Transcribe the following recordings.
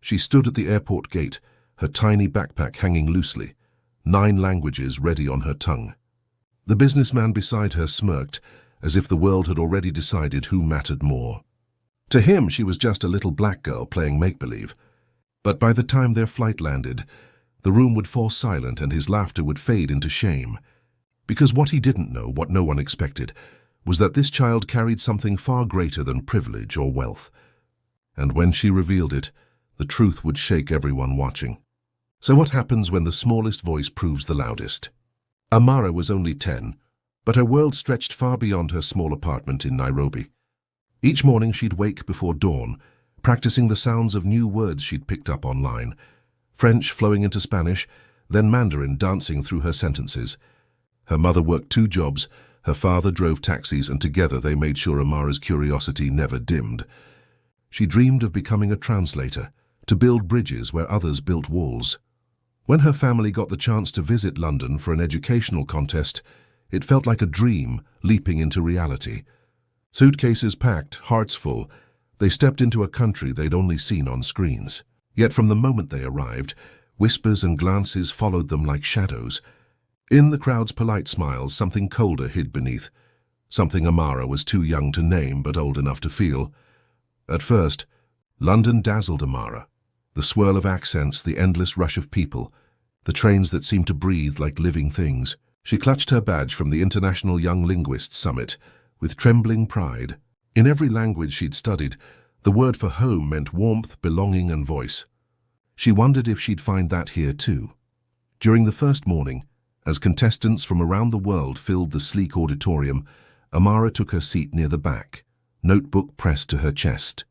She stood at the airport gate, her tiny backpack hanging loosely, 9 languages ready on her tongue. The businessman beside her smirked, as if the world had already decided who mattered more. To him, she was just a little black girl playing make-believe. But by the time their flight landed, the room would fall silent and his laughter would fade into shame. Because what he didn't know, what no one expected, was that this child carried something far greater than privilege or wealth. And when she revealed it, the truth would shake everyone watching. So what happens when the smallest voice proves the loudest? Amara was only 10, but her world stretched far beyond her small apartment in Nairobi. Each morning she'd wake before dawn, practicing the sounds of new words she'd picked up online, French flowing into Spanish, then Mandarin dancing through her sentences. Her mother worked 2 jobs, her father drove taxis, and together they made sure Amara's curiosity never dimmed. She dreamed of becoming a translator, to build bridges where others built walls. When her family got the chance to visit London for an educational contest, it felt like a dream leaping into reality. Suitcases packed, hearts full, they stepped into a country they'd only seen on screens. Yet from the moment they arrived, whispers and glances followed them like shadows. In the crowd's polite smiles, something colder hid beneath, something Amara was too young to name but old enough to feel. At first, London dazzled Amara. The swirl of accents, the endless rush of people, the trains that seemed to breathe like living things. She clutched her badge from the International Young Linguists Summit with trembling pride. In every language she'd studied, the word for home meant warmth, belonging, and voice. She wondered if she'd find that here too. During the first morning, as contestants from around the world filled the sleek auditorium, Amara took her seat near the back, notebook pressed to her chest.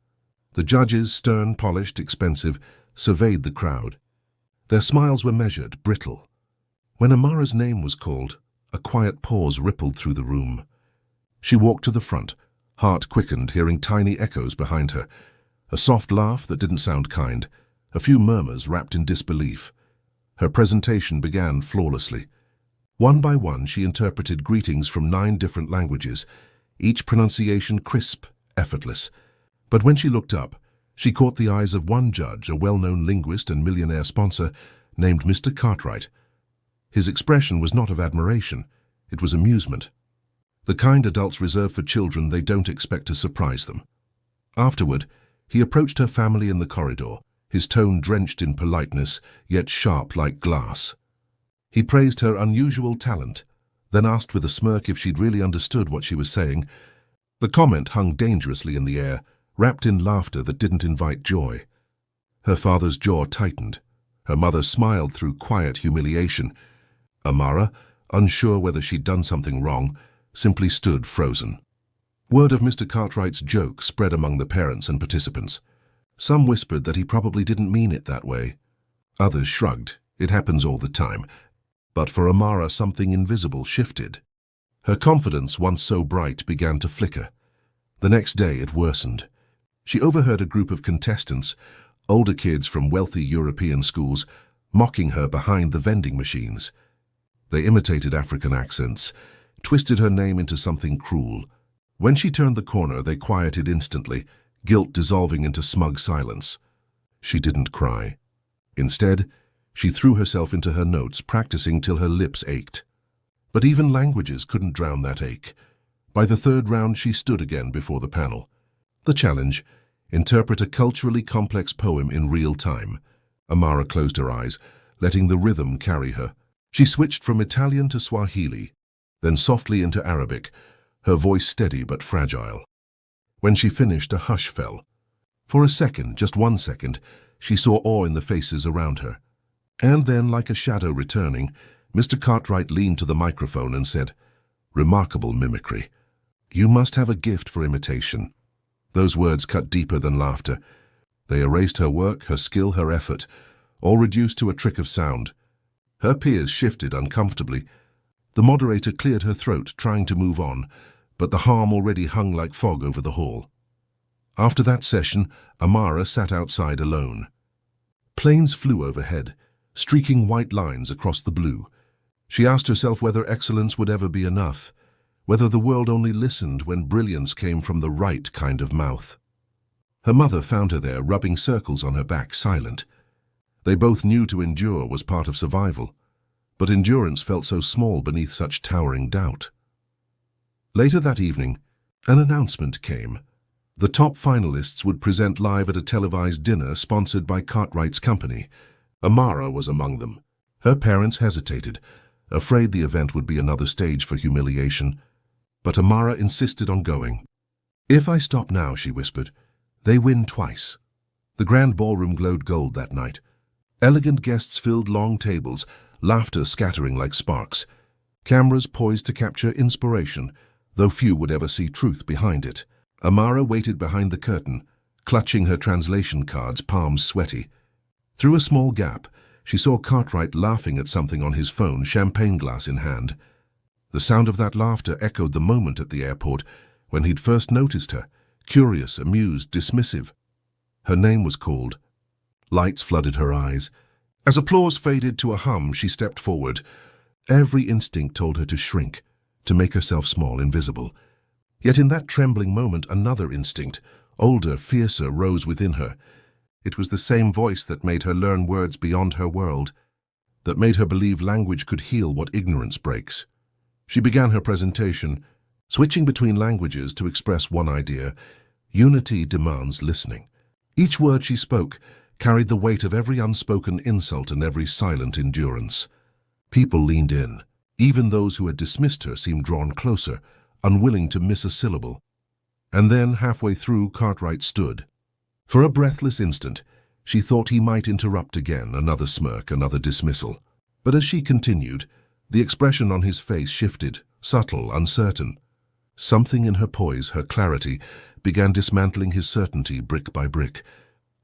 The judges, stern, polished, expensive, surveyed the crowd. Their smiles were measured, brittle. When Amara's name was called, a quiet pause rippled through the room. She walked to the front, heart quickened, hearing tiny echoes behind her. A soft laugh that didn't sound kind, a few murmurs wrapped in disbelief. Her presentation began flawlessly. One by one, she interpreted greetings from 9 different languages, each pronunciation crisp, effortless. But when she looked up, she caught the eyes of one judge, a well-known linguist and Millionaire sponsor named Mr. Cartwright. His expression was not of admiration, it was amusement. The kind adults reserve for children they don't expect to surprise them. Afterward, he approached her family in the corridor, his tone drenched in politeness, yet sharp like glass. He praised her unusual talent, then asked with a smirk if she'd really understood what she was saying. The comment hung dangerously in the air, wrapped in laughter that didn't invite joy. Her father's jaw tightened. Her mother smiled through quiet humiliation. Amara, unsure whether she'd done something wrong, simply stood frozen. Word of Mr. Cartwright's joke spread among the parents and participants. Some whispered that he probably didn't mean it that way. Others shrugged. It happens all the time. But for Amara, something invisible shifted. Her confidence, once so bright, began to flicker. The next day it worsened. She overheard a group of contestants, older kids from wealthy European schools, mocking her behind the vending machines. They imitated African accents, twisted her name into something cruel. When she turned the corner, they quieted instantly, guilt dissolving into smug silence. She didn't cry. Instead, she threw herself into her notes, practicing till her lips ached. But even languages couldn't drown that ache. By the 3rd round, she stood again before the panel. The challenge: interpret a culturally complex poem in real time. Amara closed her eyes, letting the rhythm carry her. She switched from Italian to Swahili, then softly into Arabic, her voice steady but fragile. When she finished, a hush fell. For a second, just 1 second, she saw awe in the faces around her. And then, like a shadow returning, Mr. Cartwright leaned to the microphone and said, "Remarkable mimicry. You must have a gift for imitation." Those words cut deeper than laughter. They erased her work, her skill, her effort, all reduced to a trick of sound. Her peers shifted uncomfortably. The moderator cleared her throat, trying to move on, but the harm already hung like fog over the hall. After that session, Amara sat outside alone. Planes flew overhead, streaking white lines across the blue. She asked herself whether excellence would ever be enough, whether the world only listened when brilliance came from the right kind of mouth. Her mother found her there, rubbing circles on her back, silent. They both knew to endure was part of survival, but endurance felt so small beneath such towering doubt. Later that evening, an announcement came. The top finalists would present live at a televised dinner sponsored by Cartwright's company. Amara was among them. Her parents hesitated, afraid the event would be another stage for humiliation, but Amara insisted on going. "If I stop now," she whispered, "they win twice." The grand ballroom glowed gold that night. Elegant guests filled long tables, laughter scattering like sparks. Cameras poised to capture inspiration, though few would ever see truth behind it. Amara waited behind the curtain, clutching her translation cards, palms sweaty. Through a small gap, she saw Cartwright laughing at something on his phone, champagne glass in hand. The sound of that laughter echoed the moment at the airport when he'd first noticed her, curious, amused, dismissive. Her name was called. Lights flooded her eyes. As applause faded to a hum, she stepped forward. Every instinct told her to shrink, to make herself small, invisible. Yet in that trembling moment, another instinct, older, fiercer, rose within her. It was the same voice that made her learn words beyond her world, that made her believe language could heal what ignorance breaks. She began her presentation, switching between languages to express one idea: unity demands listening. Each word she spoke carried the weight of every unspoken insult and every silent endurance. People leaned in. Even those who had dismissed her seemed drawn closer, unwilling to miss a syllable. And then, halfway through, Cartwright stood. For a breathless instant, she thought he might interrupt again, another smirk, another dismissal. But as she continued, the expression on his face shifted, subtle, uncertain. Something in her poise, her clarity, began dismantling his certainty brick by brick.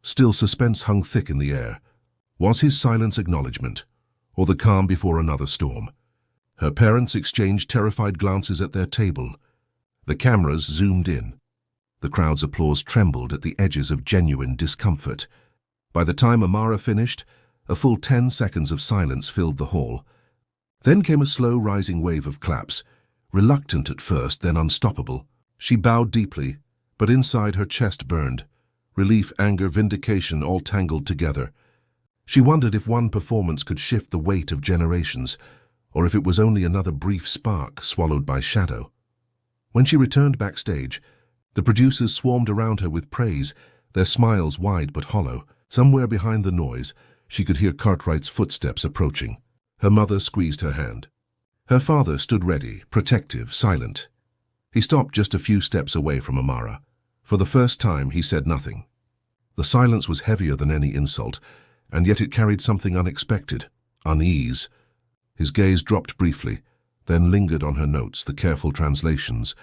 Still, suspense hung thick in the air. Was his silence acknowledgement, or the calm before another storm? Her parents exchanged terrified glances at their table. The cameras zoomed in. The crowd's applause trembled at the edges of genuine discomfort. By the time Amara finished, a full 10 seconds of silence filled the hall. Then came a slow rising wave of claps, reluctant at first, then unstoppable. She bowed deeply, but inside her chest burned. Relief, anger, vindication, all tangled together. She wondered if one performance could shift the weight of generations, or if it was only another brief spark swallowed by shadow. When she returned backstage, the producers swarmed around her with praise, their smiles wide but hollow. Somewhere behind the noise, she could hear Cartwright's footsteps approaching. Her mother squeezed her hand. Her father stood ready, protective, silent. He stopped just a few steps away from Amara. For the first time, he said nothing. The silence was heavier than any insult, and yet it carried something unexpected, unease. His gaze dropped briefly, then lingered on her notes, the careful translations,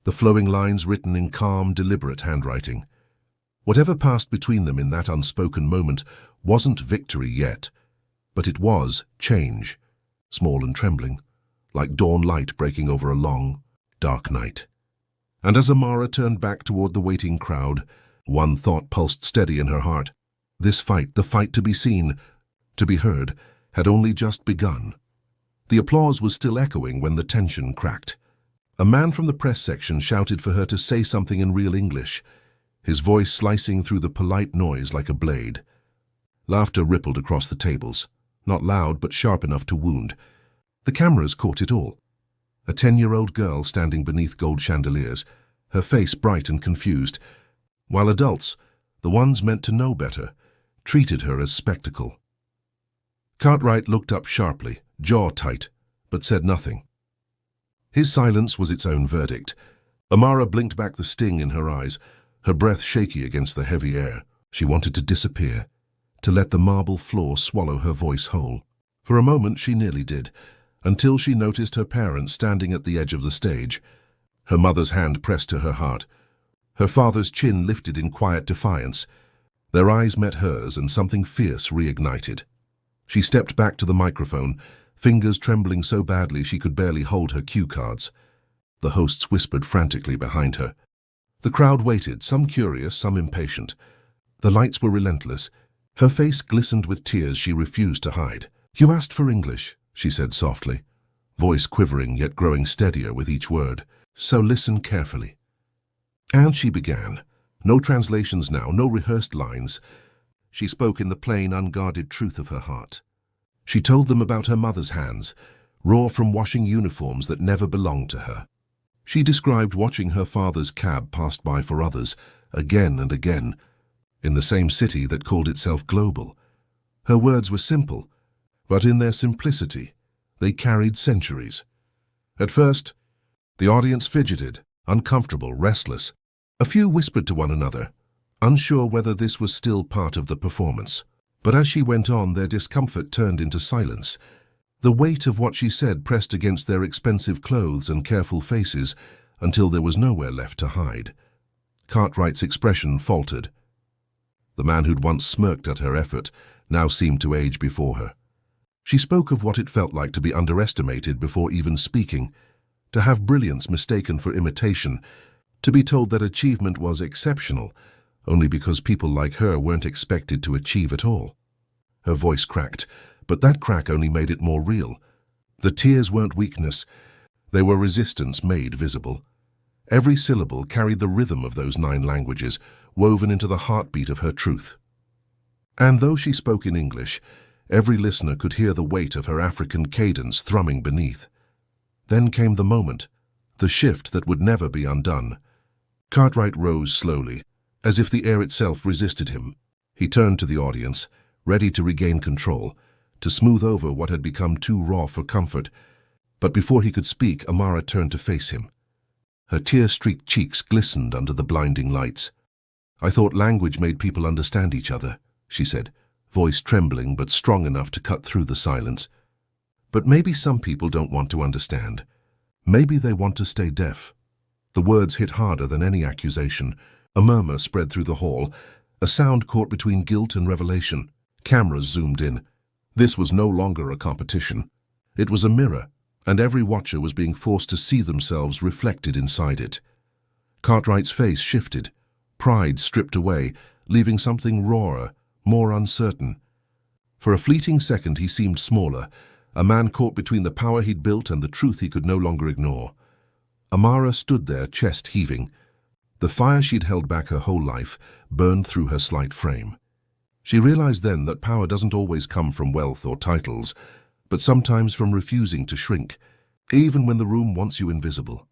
the flowing lines written in calm, deliberate handwriting. Whatever passed between them in that unspoken moment wasn't victory yet, but it was change, small and trembling, like dawn light breaking over a long, dark night. And as Amara turned back toward the waiting crowd, one thought pulsed steady in her heart. This fight, the fight to be seen, to be heard, had only just begun. The applause was still echoing when the tension cracked. A man from the press section shouted for her to say something in real English, his voice slicing through the polite noise like a blade. Laughter rippled across the tables, not loud but sharp enough to wound. The cameras caught it all. A 10-year-old girl standing beneath gold chandeliers, her face bright and confused, while adults, the ones meant to know better, treated her as spectacle. Cartwright looked up sharply, jaw tight, but said nothing. His silence was its own verdict. Amara blinked back, the sting in her eyes, her breath shaky against the heavy air. She wanted to disappear, to let the marble floor swallow her voice whole. For a moment she nearly did, until she noticed her parents standing at the edge of the stage. Her mother's hand pressed to her heart. Her father's chin lifted in quiet defiance. Their eyes met hers, and something fierce reignited. She stepped back to the microphone, fingers trembling so badly she could barely hold her cue cards. The hosts whispered frantically behind her. The crowd waited, some curious, some impatient. The lights were relentless. Her face glistened with tears she refused to hide. "You asked for English," she said softly, voice quivering yet growing steadier with each word. "So listen carefully." And she began, No translations now, no rehearsed lines. She spoke in the plain, unguarded truth of her heart. She told them about her mother's hands, raw from washing uniforms that never belonged to her. She described watching her father's cab passed by for others, again and again, in the same city that called itself global. Her words were simple, but in their simplicity, they carried centuries. At first, the audience fidgeted, uncomfortable, restless. A few whispered to one another, unsure whether this was still part of the performance. But as she went on, their discomfort turned into silence. The weight of what she said pressed against their expensive clothes and careful faces until there was nowhere left to hide. Cartwright's expression faltered. The man who'd once smirked at her effort now seemed to age before her. She spoke of what it felt like to be underestimated before even speaking, to have brilliance mistaken for imitation, to be told that achievement was exceptional only because people like her weren't expected to achieve at all. Her voice cracked, but that crack only made it more real. The tears weren't weakness, they were resistance made visible. Every syllable carried the rhythm of those 9 languages, woven into the heartbeat of her truth. And though she spoke in English, every listener could hear the weight of her African cadence thrumming beneath. Then came the moment, the shift that would never be undone. Cartwright rose slowly, as if the air itself resisted him. He turned to the audience, ready to regain control, to smooth over what had become too raw for comfort. But before he could speak, Amara turned to face him. Her tear-streaked cheeks glistened under the blinding lights. "I thought language made people understand each other," she said, voice trembling but strong enough to cut through the silence. "But maybe some people don't want to understand. Maybe they want to stay deaf." The words hit harder than any accusation. A murmur spread through the hall, a sound caught between guilt and revelation. Cameras zoomed in. This was no longer a competition. It was a mirror, and every watcher was being forced to see themselves reflected inside it. Cartwright's face shifted, pride stripped away, leaving something rawer, more uncertain. For a fleeting second he seemed smaller, a man caught between the power he'd built and the truth he could no longer ignore. Amara stood there, chest heaving. The fire she'd held back her whole life burned through her slight frame. She realized then that power doesn't always come from wealth or titles, but sometimes from refusing to shrink, even when the room wants you invisible.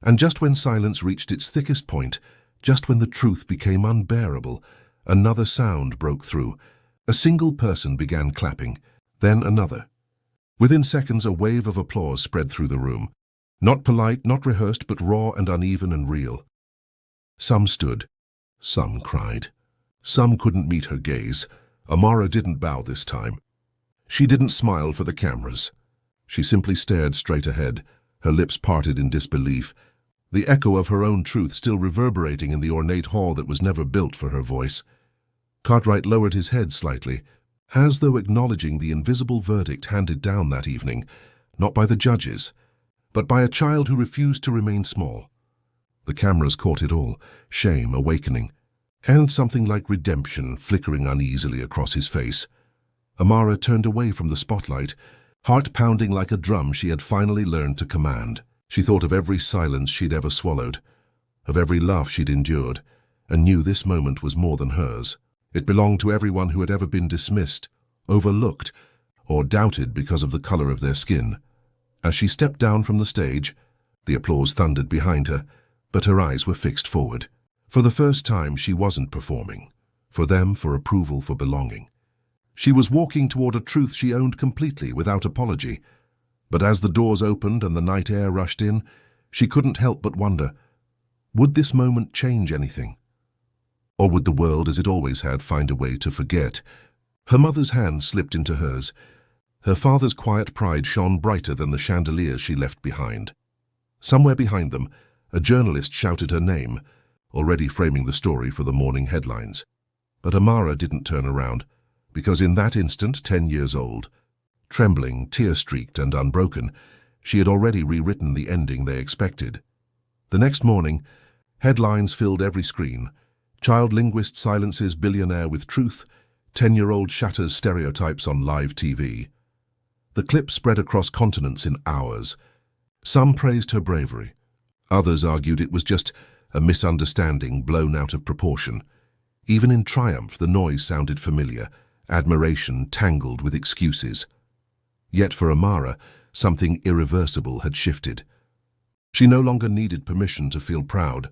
And just when silence reached its thickest point, just when the truth became unbearable, another sound broke through. A single person began clapping, then another. Within seconds, a wave of applause spread through the room. Not polite, not rehearsed, but raw and uneven and real. Some stood, some cried. Some couldn't meet her gaze. Amara didn't bow this time. She didn't smile for the cameras. She simply stared straight ahead, her lips parted in disbelief, the echo of her own truth still reverberating in the ornate hall that was never built for her voice. Cartwright lowered his head slightly, as though acknowledging the invisible verdict handed down that evening, not by the judges, but by a child who refused to remain small. The cameras caught it all, shame awakening, and something like redemption flickering uneasily across his face. Amara turned away from the spotlight, heart pounding like a drum she had finally learned to command. She thought of every silence she'd ever swallowed, of every laugh she'd endured, and knew this moment was more than hers. It belonged to everyone who had ever been dismissed, overlooked, or doubted because of the color of their skin. As she stepped down from the stage, the applause thundered behind her, but her eyes were fixed forward. For the first time, she wasn't performing. For them, for approval, for belonging. She was walking toward a truth she owned completely, without apology. But as the doors opened and the night air rushed in, she couldn't help but wonder, would this moment change anything? Or would the world, as it always had, find a way to forget? Her mother's hand slipped into hers. Her father's quiet pride shone brighter than the chandeliers she left behind. Somewhere behind them, a journalist shouted her name, already framing the story for the morning headlines. But Amara didn't turn around, because in that instant, 10 years old, trembling, tear-streaked and unbroken, she had already rewritten the ending they expected. The next morning, headlines filled every screen. Child linguist silences billionaire with truth, 10-year-old shatters stereotypes on live TV. The clip spread across continents in hours. Some praised her bravery. Others argued it was just a misunderstanding blown out of proportion. Even in triumph, the noise sounded familiar, admiration tangled with excuses. Yet for Amara, something irreversible had shifted. She no longer needed permission to feel proud.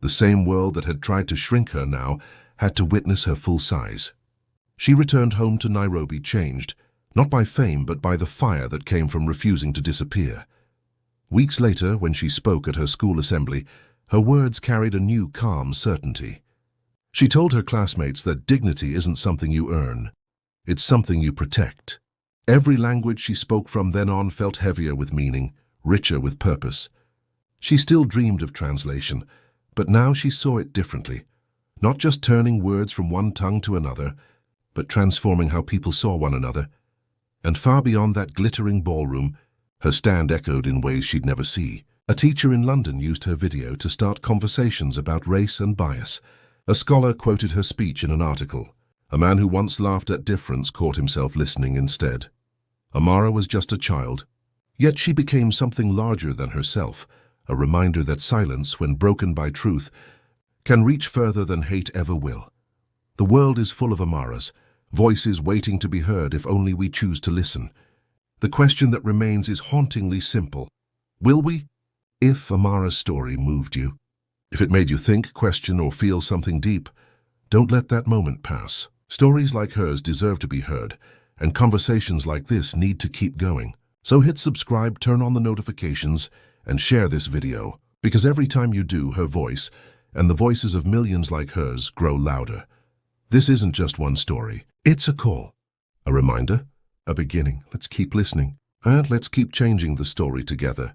The same world that had tried to shrink her now had to witness her full size. She returned home to Nairobi changed, not by fame but by the fire that came from refusing to disappear. Weeks later, when she spoke at her school assembly, her words carried a new calm certainty. She told her classmates that dignity isn't something you earn. It's something you protect. Every language she spoke from then on felt heavier with meaning, richer with purpose. She still dreamed of translation, but now she saw it differently. Not just turning words from one tongue to another, but transforming how people saw one another. And far beyond that glittering ballroom, her stand echoed in ways she'd never see. A teacher in London used her video to start conversations about race and bias. A scholar quoted her speech in an article. A man who once laughed at difference caught himself listening instead. Amara was just a child, yet she became something larger than herself, a reminder that silence, when broken by truth, can reach further than hate ever will. The world is full of Amaras, voices waiting to be heard if only we choose to listen. The question that remains is hauntingly simple. Will we? If Amara's story moved you, if it made you think, question, or feel something deep, don't let that moment pass. Stories like hers deserve to be heard, and conversations like this need to keep going. So hit subscribe, turn on the notifications, and share this video, because every time you do, her voice, and the voices of millions like hers, grow louder. This isn't just one story. It's a call, a reminder, a beginning. Let's keep listening, and let's keep changing the story together.